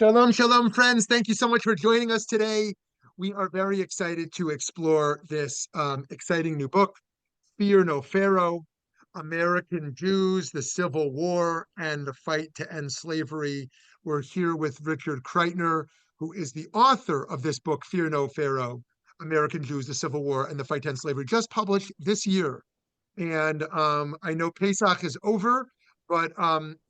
Shalom, shalom, friends. Thank you so much for joining us today. We are very excited to explore this exciting new book, Fear No Pharaoh: American Jews, the Civil War, and the Fight to End Slavery. We're here with Richard Kreitner, who is the author of this book, Fear No Pharaoh: American Jews, the Civil War, and the Fight to End Slavery, just published this year. And I know Pesach is over, but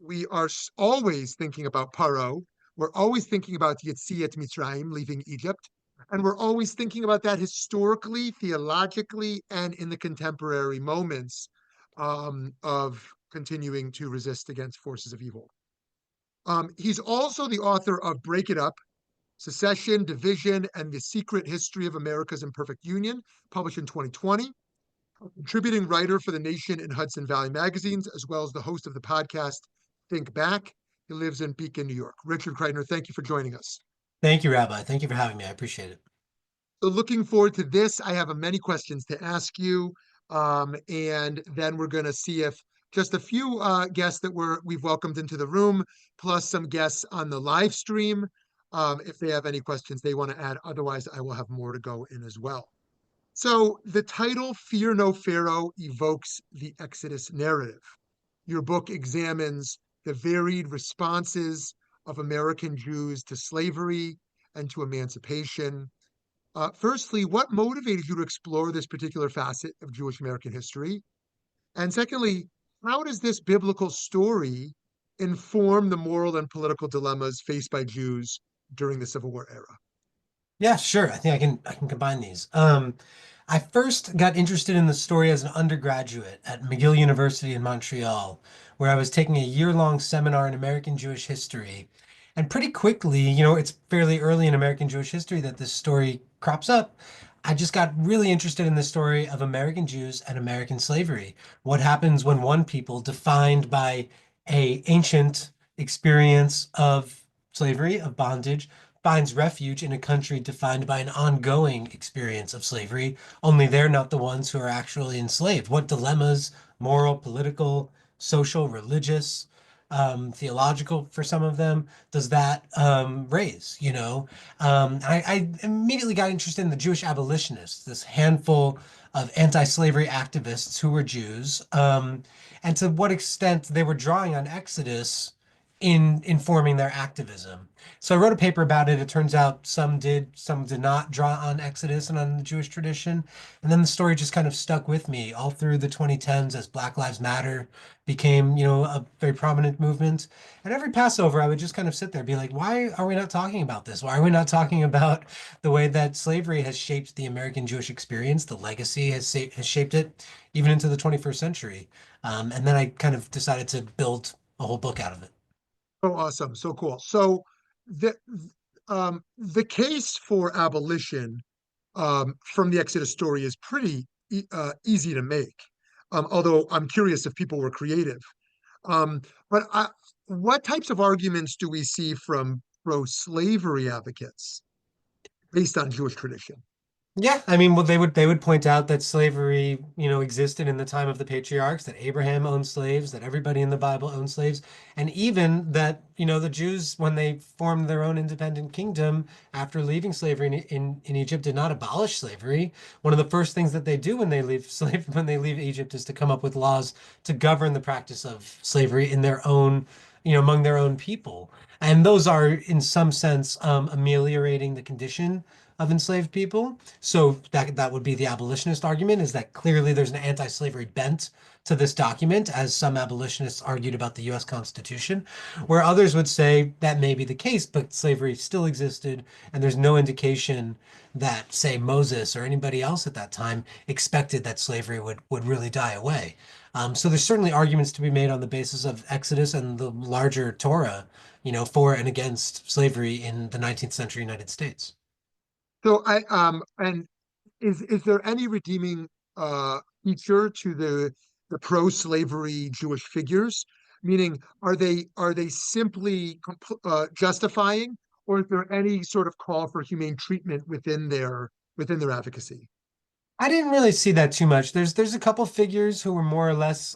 we are always thinking about Paro. We're always thinking about Yetziat Mitzrayim, leaving Egypt. And we're always thinking about that historically, theologically, and in the contemporary moments of continuing to resist against forces of evil. He's also the author of Break It Up: Secession, Division, and the Secret History of America's Imperfect Union, published in 2020. Contributing writer for The Nation and Hudson Valley magazines, as well as the host of the podcast Think Back. He lives in Beacon, New York. Richard Kreitner, thank you for joining us. Thank you, Rabbi. Thank you for having me. I appreciate it. So looking forward to this. I have many questions to ask you. And then we're going to see if just a few guests that we've welcomed into the room, plus some guests on the live stream, if they have any questions they want to add. Otherwise, I will have more to go in as well. So the title, Fear No Pharaoh, evokes the Exodus narrative. Your book examines the varied responses of American Jews to slavery and to emancipation. Firstly, what motivated you to explore this particular facet of Jewish American history? And secondly, how does this biblical story inform the moral and political dilemmas faced by Jews during the Civil War era? Yeah, sure. I think I can combine these. I first got interested in the story as an undergraduate at McGill University in Montreal, where I was taking a year-long seminar in American Jewish history. And pretty quickly, it's fairly early in American Jewish history that this story crops up. I just got really interested in the story of American Jews and American slavery. What happens when one people defined by a ancient experience of slavery, of bondage, finds refuge in a country defined by an ongoing experience of slavery, only they're not the ones who are actually enslaved. What dilemmas, moral, political, social, religious, theological for some of them, does that raise? I immediately got interested in the Jewish abolitionists, this handful of anti-slavery activists who were Jews, and to what extent they were drawing on Exodus in informing their activism. So I wrote a paper about it. It turns out some did, some did not draw on Exodus and on the Jewish tradition. And then the story just kind of stuck with me all through the 2010s as Black Lives Matter became, a very prominent movement. And every Passover, I would just kind of sit there and be like, why are we not talking about this? Why are we not talking about the way that slavery has shaped the American Jewish experience? The legacy has shaped it even into the 21st century. And then I kind of decided to build a whole book out of it. So awesome, so cool. So the case for abolition from the Exodus story is pretty easy to make. Although I'm curious if people were creative. Um, but what types of arguments do we see from pro-slavery advocates based on Jewish tradition? Yeah, I mean, well, they would point out that slavery, existed in the time of the patriarchs, that Abraham owned slaves, that everybody in the Bible owned slaves, and even that, the Jews, when they formed their own independent kingdom after leaving slavery in Egypt, did not abolish slavery. One of the first things that they do when they leave Egypt is to come up with laws to govern the practice of slavery in their own, among their own people. And those are, in some sense, ameliorating the condition of enslaved people. So that would be the abolitionist argument, is that clearly there's an anti-slavery bent to this document, as some abolitionists argued about the US Constitution, where others would say that may be the case, but slavery still existed, and there's no indication that, say, Moses or anybody else at that time expected that slavery would really die away. So there's certainly arguments to be made on the basis of Exodus and the larger Torah, for and against slavery in the 19th century United States. So and is there any redeeming feature to the pro-slavery Jewish figures? Meaning, are they simply justifying, or is there any sort of call for humane treatment within their advocacy? I didn't really see that too much. There's a couple figures who were more or less,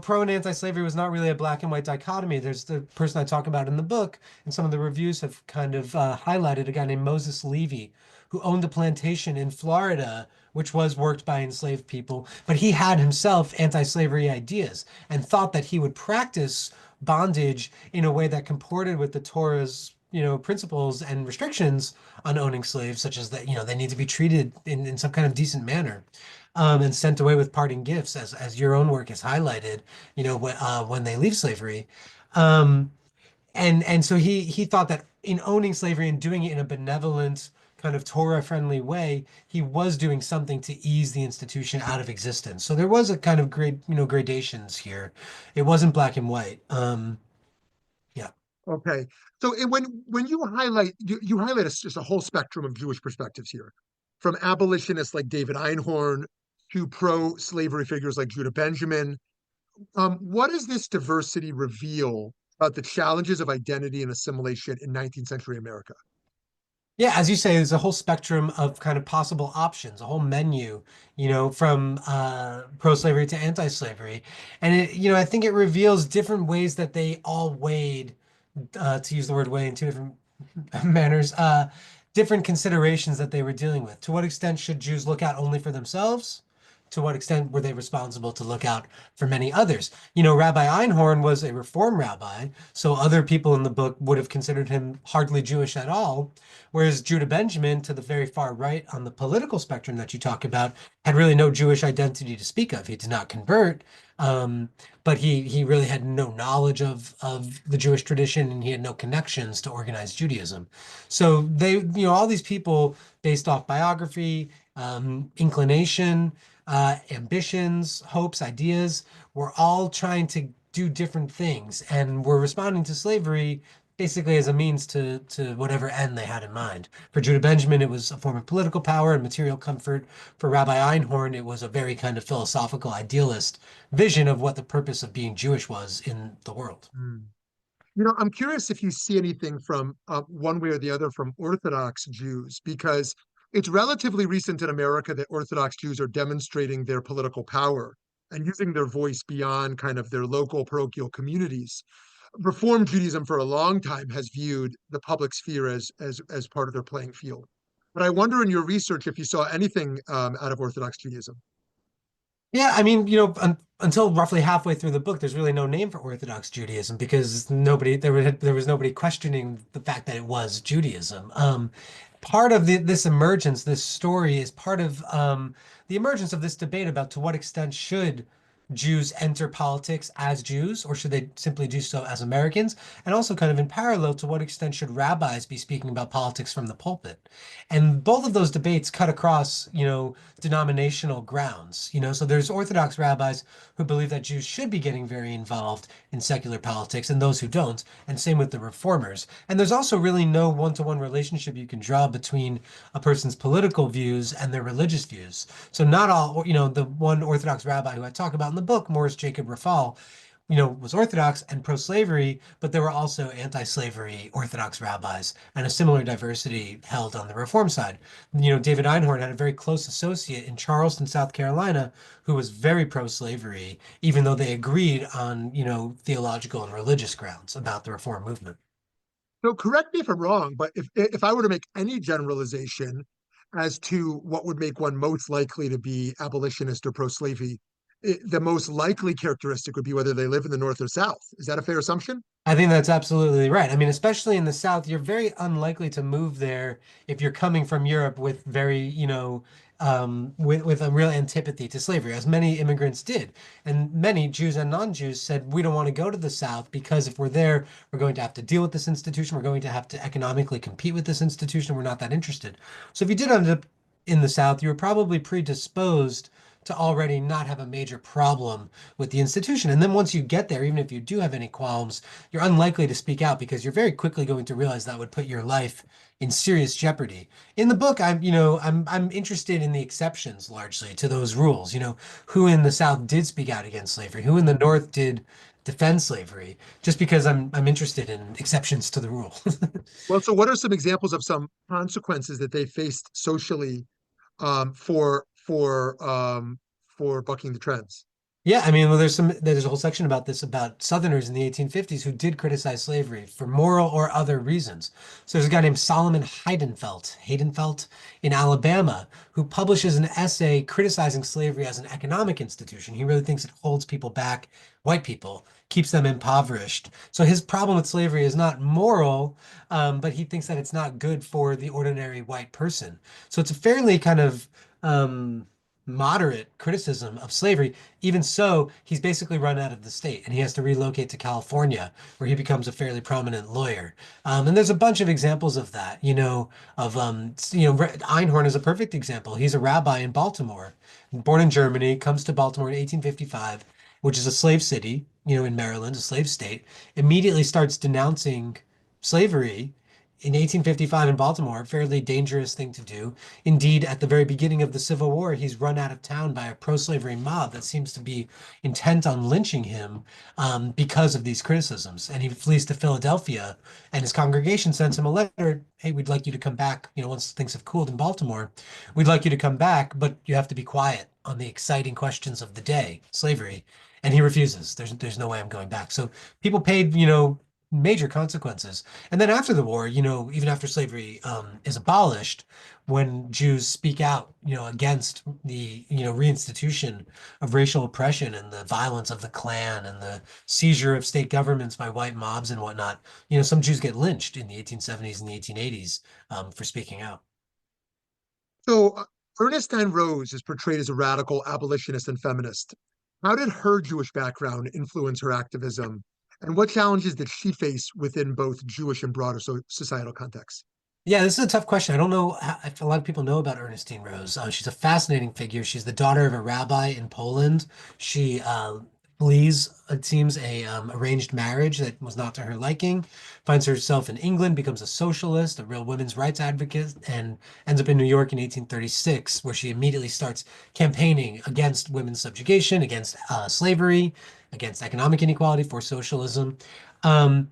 pro and anti-slavery was not really a black and white dichotomy. There's the person I talk about in the book, and some of the reviews have kind of highlighted a guy named Moses Levy, who owned a plantation in Florida, which was worked by enslaved people, but he had himself anti-slavery ideas and thought that he would practice bondage in a way that comported with the Torah's, principles and restrictions on owning slaves, such as that, they need to be treated in some kind of decent manner, and sent away with parting gifts, as your own work has highlighted, when they leave slavery. Um, and so he thought that in owning slavery and doing it in a benevolent, kind of Torah-friendly way, he was doing something to ease the institution out of existence. So there was a kind of gradations here. It wasn't black and white. Yeah. Okay. So when you highlight you highlight just a whole spectrum of Jewish perspectives here, from abolitionists like David Einhorn to pro-slavery figures like Judah Benjamin. What does this diversity reveal about the challenges of identity and assimilation in 19th century America? Yeah, as you say, there's a whole spectrum of kind of possible options, a whole menu, from pro-slavery to anti-slavery. And I think it reveals different ways that they all weighed, to use the word weigh in two different manners, different considerations that they were dealing with. To what extent should Jews look out only for themselves? To what extent were they responsible to look out for many others? Rabbi Einhorn was a Reform rabbi, so other people in the book would have considered him hardly Jewish at all. Whereas Judah Benjamin, to the very far right on the political spectrum that you talk about, had really no Jewish identity to speak of. He did not convert, but he really had no knowledge of the Jewish tradition, and he had no connections to organized Judaism. So all these people, based off biography, inclination, ambitions, hopes, ideas, were all trying to do different things, and were responding to slavery basically as a means to whatever end they had in mind. For Judah Benjamin, it was a form of political power and material comfort. For Rabbi Einhorn, it was a very kind of philosophical, idealist vision of what the purpose of being Jewish was in the world. Hmm. I'm curious if you see anything from one way or the other from Orthodox Jews, because it's relatively recent in America that Orthodox Jews are demonstrating their political power and using their voice beyond kind of their local parochial communities. Reform Judaism for a long time has viewed the public sphere as part of their playing field. But I wonder in your research if you saw anything out of Orthodox Judaism. Yeah, I mean, until roughly halfway through the book, there's really no name for Orthodox Judaism because there was nobody questioning the fact that it was Judaism. Part of this emergence, this story, is part of the emergence of this debate about to what extent should Jews enter politics as Jews, or should they simply do so as Americans? And also, kind of in parallel, to what extent should rabbis be speaking about politics from the pulpit? And both of those debates cut across, denominational grounds. So there's Orthodox rabbis who believe that Jews should be getting very involved in secular politics, and those who don't, and same with the reformers. And there's also really no one-to-one relationship you can draw between a person's political views and their religious views. So not all, the one Orthodox rabbi who I talk about in the book, Morris Jacob Rafal, was Orthodox and pro-slavery, but there were also anti-slavery Orthodox rabbis and a similar diversity held on the Reform side. David Einhorn had a very close associate in Charleston, South Carolina, who was very pro-slavery, even though they agreed on, theological and religious grounds about the Reform movement. So correct me if I'm wrong, but if I were to make any generalization as to what would make one most likely to be abolitionist or pro-slavery, the most likely characteristic would be whether they live in the North or South. Is that a fair assumption? I think that's absolutely right. I mean, especially in the South, you're very unlikely to move there if you're coming from Europe with very, with a real antipathy to slavery, as many immigrants did. And many Jews and non-Jews said, we don't want to go to the South because if we're there, we're going to have to deal with this institution. We're going to have to economically compete with this institution. We're not that interested. So if you did end up in the South, you were probably predisposed to already not have a major problem with the institution. And then once you get there, even if you do have any qualms, you're unlikely to speak out because you're very quickly going to realize that would put your life in serious jeopardy. In the book, I'm interested in the exceptions largely to those rules. Who in the South did speak out against slavery, who in the North did defend slavery, just because I'm interested in exceptions to the rule. Well, so what are some examples of some consequences that they faced socially um, for for bucking the trends? Yeah, I mean, well, there's a whole section about this about Southerners in the 1850s who did criticize slavery for moral or other reasons. So there's a guy named Solomon Haydenfelt in Alabama, who publishes an essay criticizing slavery as an economic institution. He really thinks it holds people back, white people, keeps them impoverished. So his problem with slavery is not moral, but he thinks that it's not good for the ordinary white person. So it's a fairly kind of moderate criticism of slavery. Even so, he's basically run out of the state and he has to relocate to California, where he becomes a fairly prominent lawyer. And there's a bunch of examples of that, Einhorn is a perfect example. He's a rabbi in Baltimore, born in Germany, comes to Baltimore in 1855, which is a slave city, in Maryland, a slave state, immediately starts denouncing slavery. In 1855 in Baltimore, a fairly dangerous thing to do. Indeed, at the very beginning of the Civil War, he's run out of town by a pro-slavery mob that seems to be intent on lynching him because of these criticisms. And he flees to Philadelphia, and his congregation sends him a letter. Hey, we'd like you to come back. Once things have cooled in Baltimore, we'd like you to come back, but you have to be quiet on the exciting questions of the day, slavery. And he refuses. There's no way I'm going back. So people paid, major consequences. And then after the war, even after slavery is abolished, when Jews speak out, against the, reinstitution of racial oppression and the violence of the Klan and the seizure of state governments by white mobs and whatnot, some Jews get lynched in the 1870s and the 1880s for speaking out. So, Ernestine Rose is portrayed as a radical abolitionist and feminist. How did her Jewish background influence her activism? And what challenges did she face within both Jewish and broader societal contexts? Yeah, this is a tough question. I don't know if a lot of people know about Ernestine Rose. She's a fascinating figure. She's the daughter of a rabbi in Poland. She flees, it seems, a arranged marriage that was not to her liking, finds herself in England, becomes a socialist, a real women's rights advocate, and ends up in New York in 1836, where she immediately starts campaigning against women's subjugation, against slavery, against economic inequality, for socialism. Um,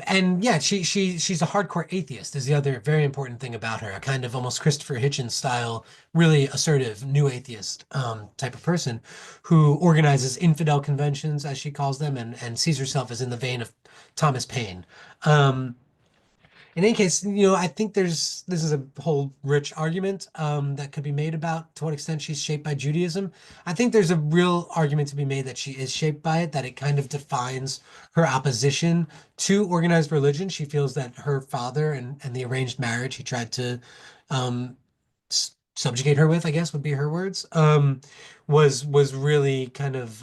and yeah, she's a hardcore atheist is the other very important thing about her, a kind of almost Christopher Hitchens style, really assertive new atheist type of person who organizes infidel conventions, as she calls them, and sees herself as in the vein of Thomas Paine. Um, in any case, I think this is a whole rich argument that could be made about to what extent she's shaped by Judaism. I think there's a real argument to be made that she is shaped by it, that it kind of defines her opposition to organized religion. She feels that her father and the arranged marriage he tried to um, subjugate her with, I guess would be her words, was really kind of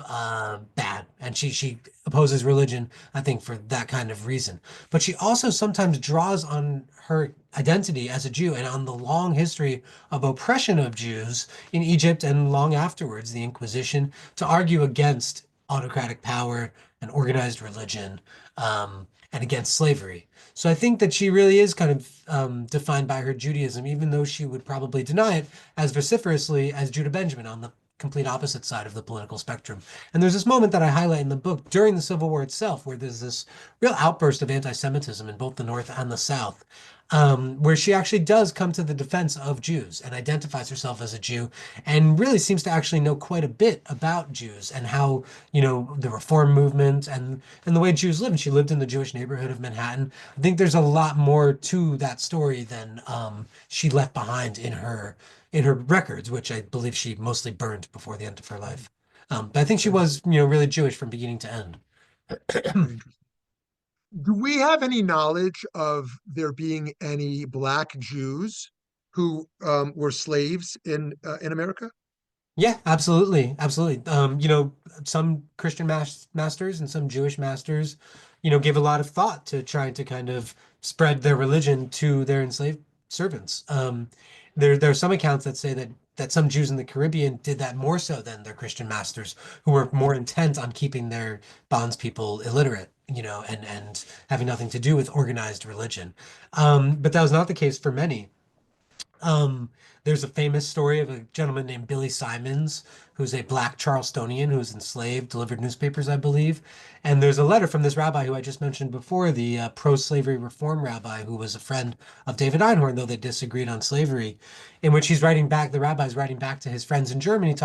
bad. And she opposes religion, I think, for that kind of reason. But she also sometimes draws on her identity as a Jew and on the long history of oppression of Jews in Egypt and long afterwards, the Inquisition, to argue against autocratic power and organized religion, and against slavery. So I think that she really is kind of defined by her Judaism, even though she would probably deny it as vociferously as Judah Benjamin on the complete opposite side of the political spectrum. And there's this moment that I highlight in the book during the Civil War itself, where there's this real outburst of anti-Semitism in both the North and the South, where she actually does come to the defense of Jews and identifies herself as a Jew and really seems to actually know quite a bit about Jews and how, the reform movement and the way Jews live. And she lived in the Jewish neighborhood of Manhattan. I think there's a lot more to that story than she left behind in her records, which I believe she mostly burned before the end of her life. But I think she Very, was, really Jewish from beginning to end. very interesting. Do we have any knowledge of there being any Black Jews who were slaves in America? Yeah, absolutely. Absolutely. Some Christian masters and some Jewish masters, gave a lot of thought to trying to kind of spread their religion to their enslaved servants. There are some accounts that say that some Jews in the Caribbean did that more so than their Christian masters, who were more intent on keeping their bondspeople illiterate, and having nothing to do with organized religion. But that was not the case for many. Um, There's a famous story of a gentleman named Billy Simons, who's a black Charlestonian who was enslaved, delivered newspapers, I believe. And there's a letter from this rabbi who I just mentioned before, the pro-slavery reform rabbi who was a friend of David Einhorn, though they disagreed on slavery, in which he's writing back, the rabbi's writing back to his friends in Germany,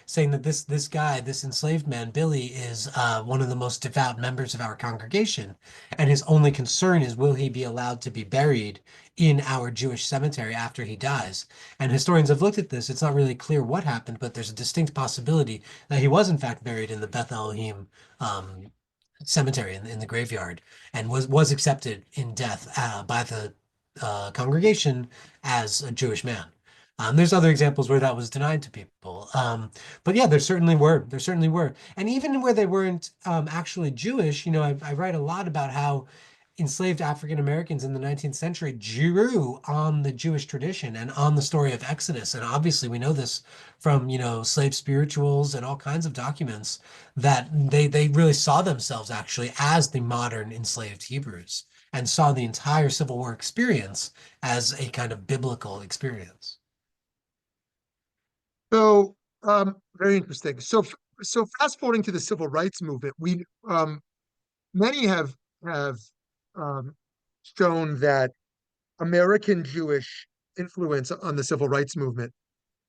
saying that this guy, this enslaved man, Billy, is one of the most devout members of our congregation, and his only concern is will he be allowed to be buried in our Jewish cemetery after he dies? And historians have looked at this. It's not really clear what happened, but there's a distinct possibility that he was in fact buried in the Beth Elohim cemetery in the graveyard, and was accepted in death by the congregation as a Jewish man. There's other examples where that was denied to people. But yeah, there certainly were. There certainly were. And even where they weren't actually Jewish, I write a lot about how enslaved African Americans in the 19th century drew on the Jewish tradition and on the story of Exodus. And obviously, we know this from, slave spirituals and all kinds of documents that they really saw themselves actually as the modern enslaved Hebrews and saw the entire Civil War experience as a kind of biblical experience. So, very interesting. So fast forwarding to the civil rights movement, we many have um, shown that American Jewish influence on the civil rights movement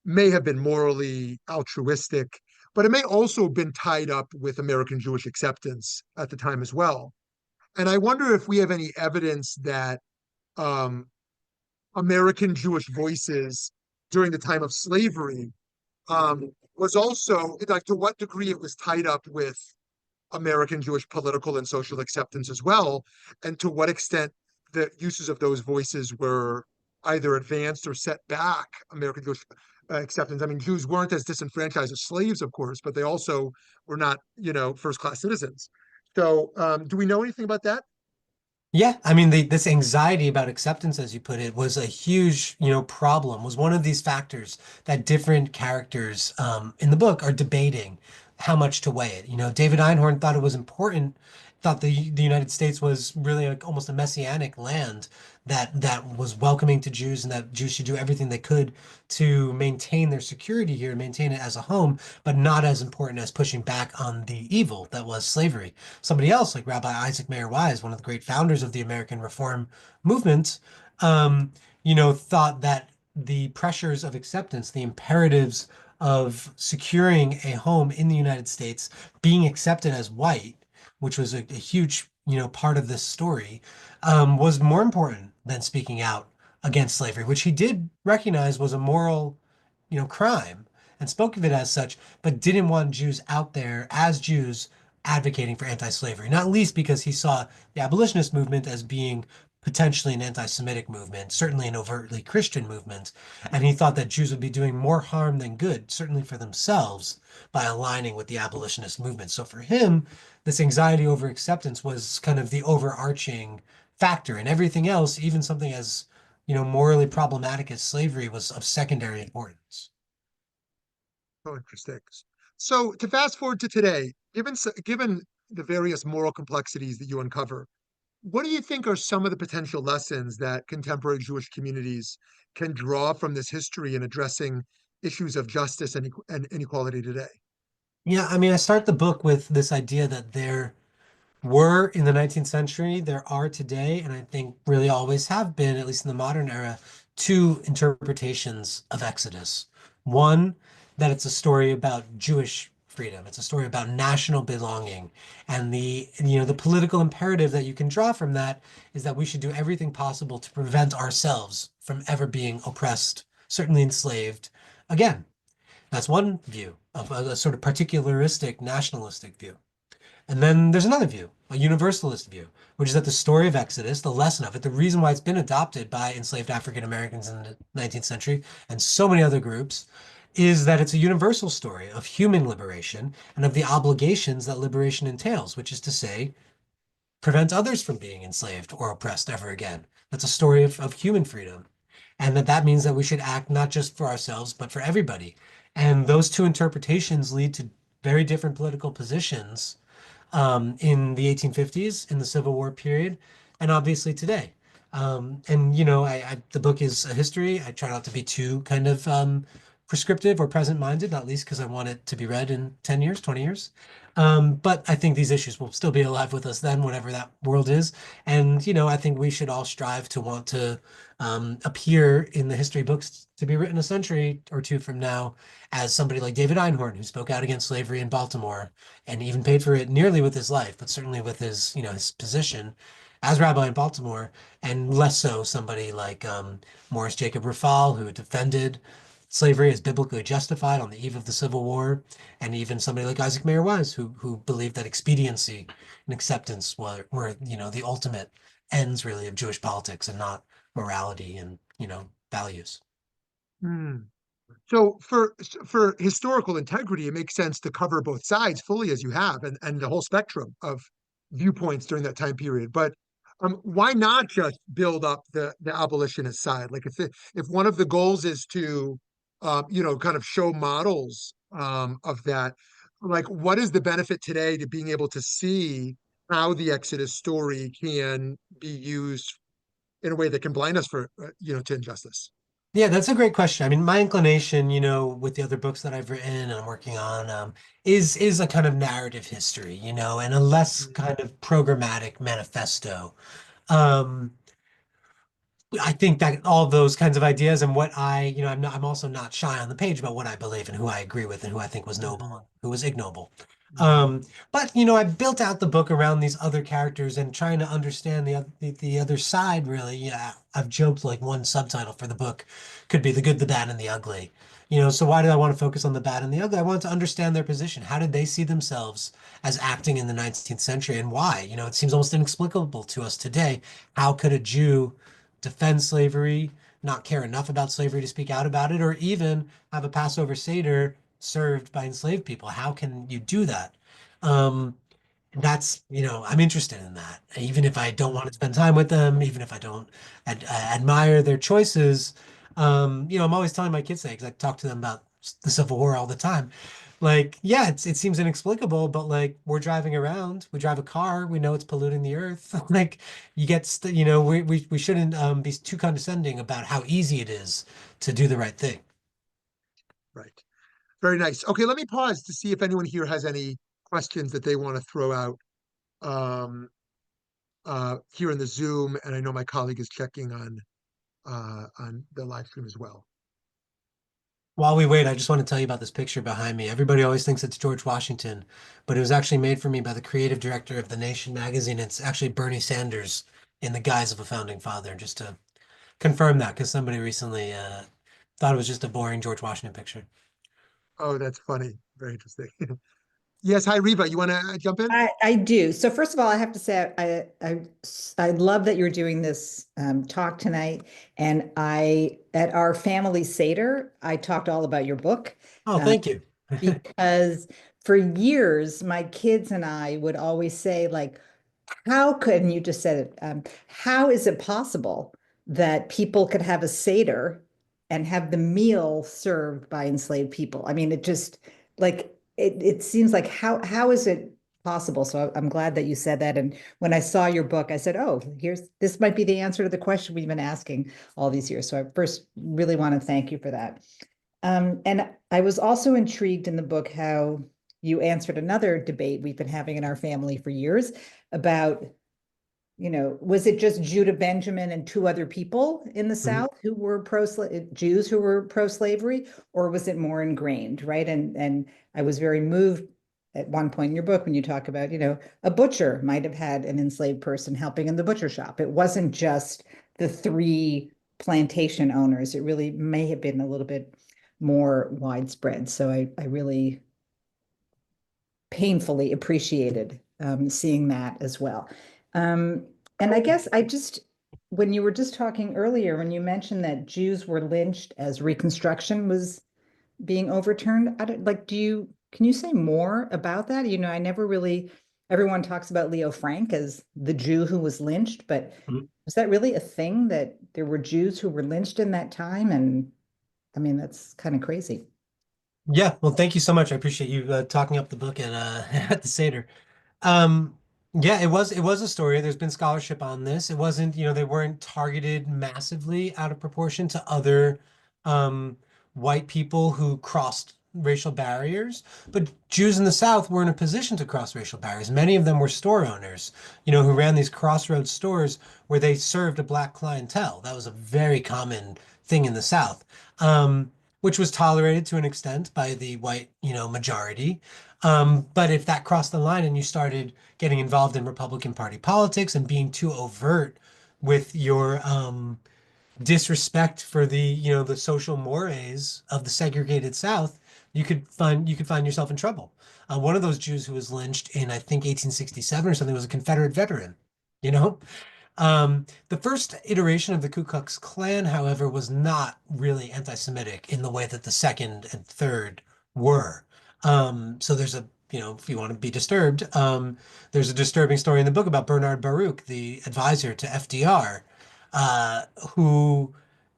may have been morally altruistic, but it may also have been tied up with American Jewish acceptance at the time as well. And I wonder if we have any evidence that um, American Jewish voices during the time of slavery was also like to what degree it was tied up with American Jewish political and social acceptance as well, and to what extent the uses of those voices were either advanced or set back American Jewish acceptance. I mean, Jews weren't as disenfranchised as slaves, of course, but they also were not, first-class citizens. So, do we know anything about that? Yeah, I mean, this anxiety about acceptance, as you put it, was a huge, problem, was one of these factors that different characters in the book are debating how much to weigh it. David Einhorn thought it was important, thought the United States was really like almost a messianic land that was welcoming to Jews and that Jews should do everything they could to maintain their security here, maintain it as a home, but not as important as pushing back on the evil that was slavery. Somebody else, like Rabbi Isaac Mayer Wise, one of the great founders of the American Reform movement, um, thought that the pressures of acceptance, the imperatives of securing a home in the United States, being accepted as white, which was a huge, part of this story, was more important than speaking out against slavery, which he did recognize was a moral, crime and spoke of it as such, but didn't want Jews out there as Jews advocating for anti-slavery, not least because he saw the abolitionist movement as being potentially an anti-Semitic movement, certainly an overtly Christian movement, and he thought that Jews would be doing more harm than good, certainly for themselves, by aligning with the abolitionist movement. So for him, this anxiety over acceptance was kind of the overarching factor, and everything else, even something as morally problematic as slavery, was of secondary importance. Oh, interesting. So to fast forward to today, given the various moral complexities that you uncover, what do you think are some of the potential lessons that contemporary Jewish communities can draw from this history in addressing issues of justice and inequality today? Yeah, I mean, I start the book with this idea that there were in the 19th century, there are today, and I think really always have been, at least in the modern era, two interpretations of Exodus. One, that it's a story about Jewish freedom. It's a story about national belonging. And the political imperative that you can draw from that is that we should do everything possible to prevent ourselves from ever being oppressed, certainly enslaved again. That's one view of a sort of particularistic nationalistic view. And then there's another view, a universalist view, which is that the story of Exodus, the lesson of it, the reason why it's been adopted by enslaved African Americans in the 19th century and so many other groups, is that it's a universal story of human liberation and of the obligations that liberation entails, which is to say, prevent others from being enslaved or oppressed ever again. That's a story of human freedom. And that means that we should act not just for ourselves, but for everybody. And those two interpretations lead to very different political positions in the 1850s, in the Civil War period, and obviously today. And the book is a history. I try not to be too kind of prescriptive or present-minded, not least because I want it to be read in 10 years, 20 years. But I think these issues will still be alive with us then, whatever that world is. And, I think we should all strive to want to appear in the history books to be written a century or two from now as somebody like David Einhorn, who spoke out against slavery in Baltimore and even paid for it nearly with his life, but certainly with his position as rabbi in Baltimore, and less so somebody like Morris Jacob Rafal, who defended slavery as biblically justified on the eve of the Civil War, and even somebody like Isaac Mayer Wise, who believed that expediency and acceptance were the ultimate ends really of Jewish politics and not morality and values. Hmm. So for historical integrity, it makes sense to cover both sides fully as you have, and the whole spectrum of viewpoints during that time period. But why not just build up the abolitionist side? Like if one of the goals is to kind of show models of that, like what is the benefit today to being able to see how the Exodus story can be used in a way that can blind us for to injustice? Yeah, that's a great question. I mean, my inclination, with the other books that I've written and I'm working on, is a kind of narrative history, and a less kind of programmatic manifesto. Um, I think that all those kinds of ideas and what I'm also not shy on the page about what I believe and who I agree with and who I think was noble Mm-hmm. and who was ignoble. Mm-hmm. But I built out the book around these other characters and trying to understand the other side, really. Yeah, I've joked like one subtitle for the book could be the good, the bad, and the ugly. So why did I want to focus on the bad and the ugly? I wanted to understand their position. How did they see themselves as acting in the 19th century and why? It seems almost inexplicable to us today. How could a Jew defend slavery, not care enough about slavery to speak out about it, or even have a Passover Seder served by enslaved people? How can you do that? Um, I'm interested in that. Even if I don't want to spend time with them, even if I don't admire their choices, I'm always telling my kids that because I talk to them about the Civil War all the time. Like, yeah, it seems inexplicable, but like we're driving around, we drive a car, we know it's polluting the earth. Like, we shouldn't be too condescending about how easy it is to do the right thing. Right. Very nice. Okay, let me pause to see if anyone here has any questions that they want to throw out um, here in the Zoom, and I know my colleague is checking on the live stream as well. While we wait, I just want to tell you about this picture behind me. Everybody always thinks it's George Washington, but it was actually made for me by the creative director of The Nation magazine. It's actually Bernie Sanders in the guise of a founding father, just to confirm that, because somebody recently thought it was just a boring George Washington picture. Oh, that's funny. Very interesting. Yes, hi Reva, you want to jump in? I do. So first of all, I have to say I love that you're doing this talk tonight. And I at our family Seder, I talked all about your book Oh, uh, thank you. because for years my kids and I would always say like, how could, and you just said it, how is it possible that people could have a Seder and have the meal served by enslaved people? I mean, it just like it seems like how is it possible? So I'm glad that you said that. And when I saw your book, I said, oh, this might be the answer to the question we've been asking all these years. So I first really want to thank you for that. And I was also intrigued in the book how you answered another debate we've been having in our family for years about, was it just Judah Benjamin and two other people in the Mhm. South who were Jews who were pro-slavery, or was it more ingrained, right? And I was very moved at one point in your book when you talk about, a butcher might have had an enslaved person helping in the butcher shop. It wasn't just the three plantation owners. It really may have been a little bit more widespread. So I really painfully appreciated seeing that as well. And I guess when you were just talking earlier, when you mentioned that Jews were lynched as Reconstruction was being overturned, can you say more about that? I never really, everyone talks about Leo Frank as the Jew who was lynched, but Mhm. was that really a thing that there were Jews who were lynched in that time? And I mean, that's kind of crazy. Yeah, well, thank you so much. I appreciate you talking up the book at at the Seder. Um, Yeah, it was a story. There's been scholarship on this. It wasn't, they weren't targeted massively out of proportion to other um white people who crossed racial barriers, but Jews in the South were in a position to cross racial barriers. Many of them were store owners, who ran these crossroads stores where they served a black clientele. That was a very common thing in the South. Which was tolerated to an extent by the white, majority. But if that crossed the line and you started getting involved in Republican Party politics and being too overt with your disrespect for the social mores of the segregated South, you could find yourself in trouble. One of those Jews who was lynched in I think 1867 or something was a Confederate veteran. You know, the first iteration of the Ku Klux Klan, however, was not really anti-Semitic in the way that the second and third were. So there's if you want to be disturbed, there's a disturbing story in the book about Bernard Baruch, the advisor to FDR, who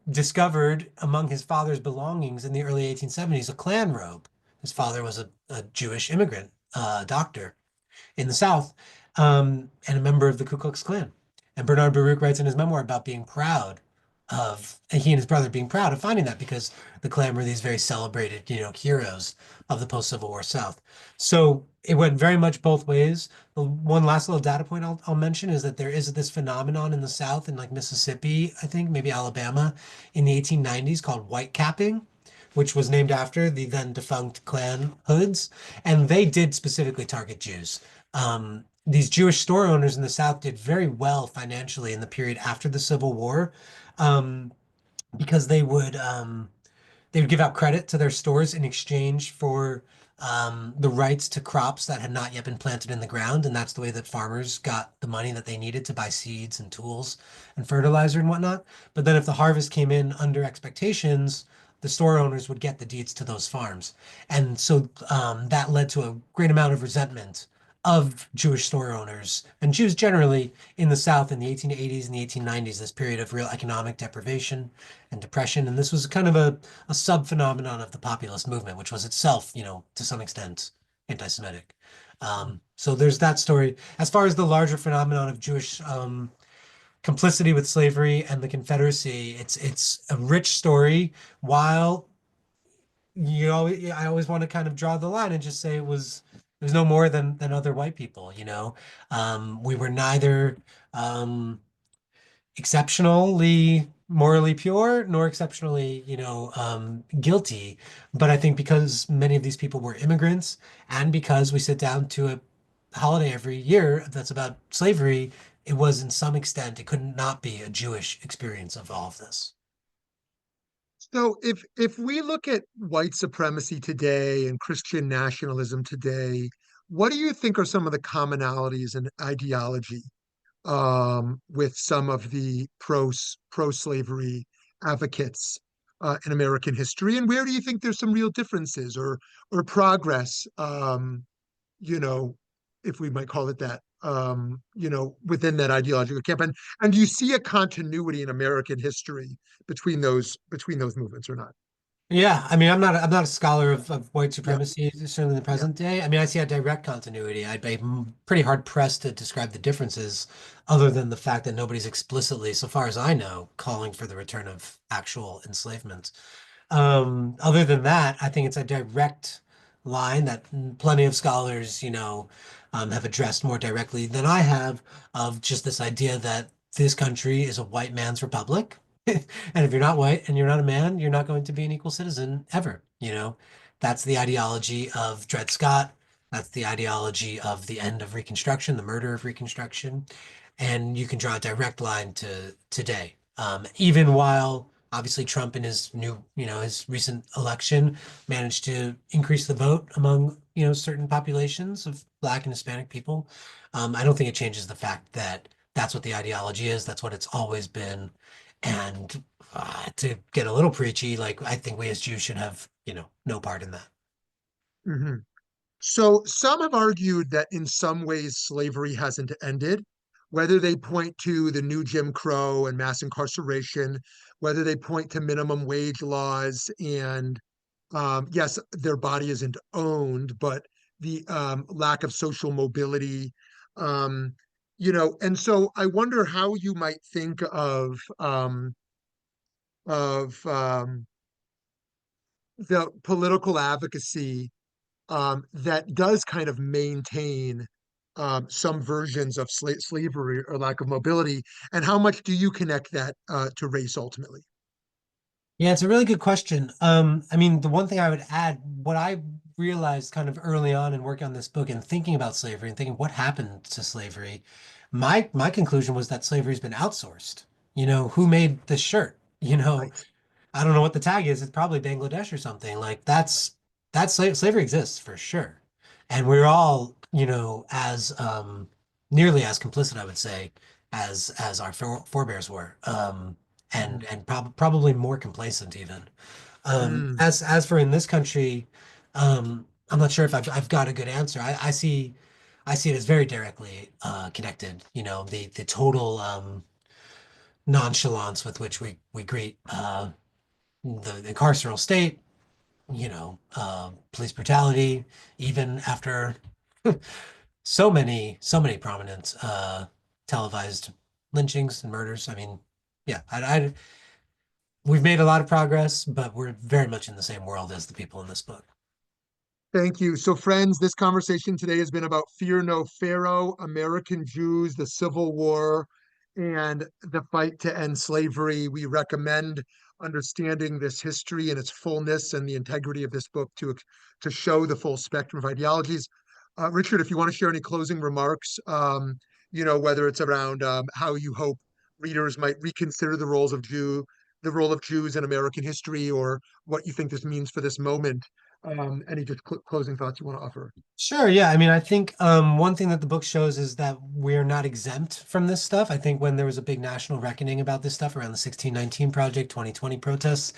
discovered among his father's belongings in the early 1870s a Klan robe. His father was a Jewish immigrant, doctor in the South, and a member of the Ku Klux Klan. And Bernard Baruch writes in his memoir about being proud and he and his brother being proud of finding that because the Klan were these very celebrated, heroes of the post-Civil War South. So it went very much both ways. The one last little data point I'll mention is that there is this phenomenon in the South, in like Mississippi, I think, maybe Alabama, in the 1890s called white capping, which was named after the then defunct Klan hoods. And they did specifically target Jews. These Jewish store owners in the South did very well financially in the period after the Civil War, um, because they would give out credit to their stores in exchange for the rights to crops that had not yet been planted in the ground, and that's the way that farmers got the money that they needed to buy seeds and tools and fertilizer and whatnot. But then if the harvest came in under expectations, the store owners would get the deeds to those farms. And so that led to a great amount of resentment of Jewish store owners and Jews generally in the South in the 1880s and the 1890s, this period of real economic deprivation and depression. And this was kind of a sub-phenomenon of the populist movement, which was itself, to some extent anti-Semitic. So there's that story. As far as the larger phenomenon of Jewish complicity with slavery and the Confederacy, it's a rich story. While I always want to kind of draw the line and just say it was no more than other white people. We were neither exceptionally morally pure nor exceptionally, guilty. But I think because many of these people were immigrants and because we sit down to a holiday every year that's about slavery, it was in some extent, it could not be a Jewish experience of all of this. So if we look at white supremacy today and Christian nationalism today, what do you think are some of the commonalities in ideology with some of the pro-slavery advocates in American history, and where do you think there's some real differences or progress, you know, if we might call it that, within that ideological camp, and do you see a continuity in American history between those movements or not? Yeah, I mean, I'm not a scholar of white Yeah, supremacy, certainly in the yeah. present day. I mean, I see a direct continuity. I'd be pretty hard pressed to describe the differences, other than the fact that nobody's explicitly, so far as I know, calling for the return of actual enslavement. Other than that, I think it's a direct line that plenty of scholars, have addressed more directly than I have, of just this idea that this country is a white man's republic. And if you're not white and you're not a man, you're not going to be an equal citizen ever. That's the ideology of Dred Scott. That's the ideology of the end of Reconstruction, the murder of Reconstruction. And you can draw a direct line to today. Even while obviously Trump in his his recent election managed to increase the vote among, certain populations of Black and Hispanic people. I don't think it changes the fact that that's what the ideology is. That's what it's always been. And to get a little preachy, like I think we as Jews should have, no part in that. Mhm. So some have argued that in some ways slavery hasn't ended, whether they point to the new Jim Crow and mass incarceration, whether they point to minimum wage laws and yes, their body isn't owned, but the lack of social mobility, Um, and so I wonder how you might think of the political advocacy that does kind of maintain some versions of slavery or lack of mobility, and how much do you connect that to race ultimately? Yeah, it's a really good question. I mean, the one thing I would add, what I realized kind of early on in working on this book and thinking about slavery and thinking what happened to slavery, my conclusion was that slavery's been outsourced. Who made this shirt? Right. I don't know what the tag is. It's probably Bangladesh or something. Like that's slavery exists for sure. And we're all, as nearly as complicit, I would say, as our forebears were. And Mhm. probably more complacent even. Mm. As for in this country, I'm not sure if I've got a good answer. I see it as very directly connected. The total nonchalance with which we greet the carceral state, police brutality, even after so many prominent televised lynchings and murders. I mean, yeah, we've made a lot of progress, but we're very much in the same world as the people in this book. Thank you. So, friends, this conversation today has been about Fear No Pharaoh, American Jews, the Civil War, and the fight to end slavery. We recommend understanding this history in its fullness and the integrity of this book to show the full spectrum of ideologies. Richard, if you want to share any closing remarks, whether it's around how you hope readers might reconsider the role of Jews in American history, or what you think this means for this moment. Any just closing thoughts you want to offer? Sure, yeah. I mean, I think one thing that the book shows is that we're not exempt from this stuff. I think when there was a big national reckoning about this stuff around the 1619 Project, 2020 protests,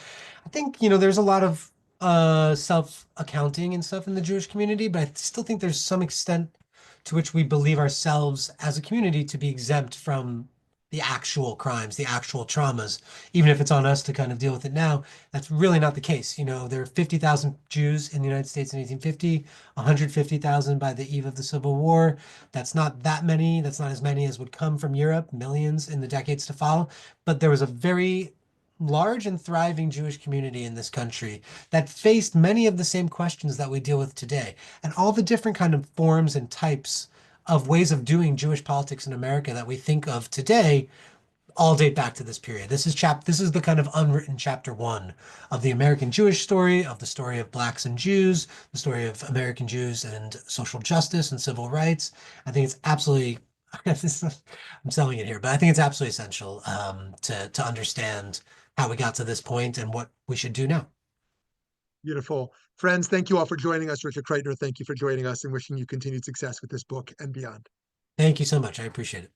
I think, there's a lot of self-accounting and stuff in the Jewish community, but I still think there's some extent to which we believe ourselves as a community to be exempt from the actual crimes, the actual traumas, even if it's on us to kind of deal with it now. That's really not the case. There are 50,000 Jews in the United States in 1850. 150,000 by the eve of the Civil War. That's not that many. That's not as many as would come from Europe, millions in the decades to follow. But there was a very large and thriving Jewish community in this country that faced many of the same questions that we deal with today. And all the different kind of forms and types of ways of doing Jewish politics in America that we think of today all date back to this period. This is the kind of unwritten chapter one of the American Jewish story, of the story of blacks and Jews, the story of American Jews and social justice and civil rights. I think it's absolutely I'm selling it here, but I think it's absolutely essential to understand how we got to this point and what we should do now. Beautiful. Friends, thank you all for joining us. Richard Kreitner, thank you for joining us and wishing you continued success with this book and beyond. Thank you so much. I appreciate it.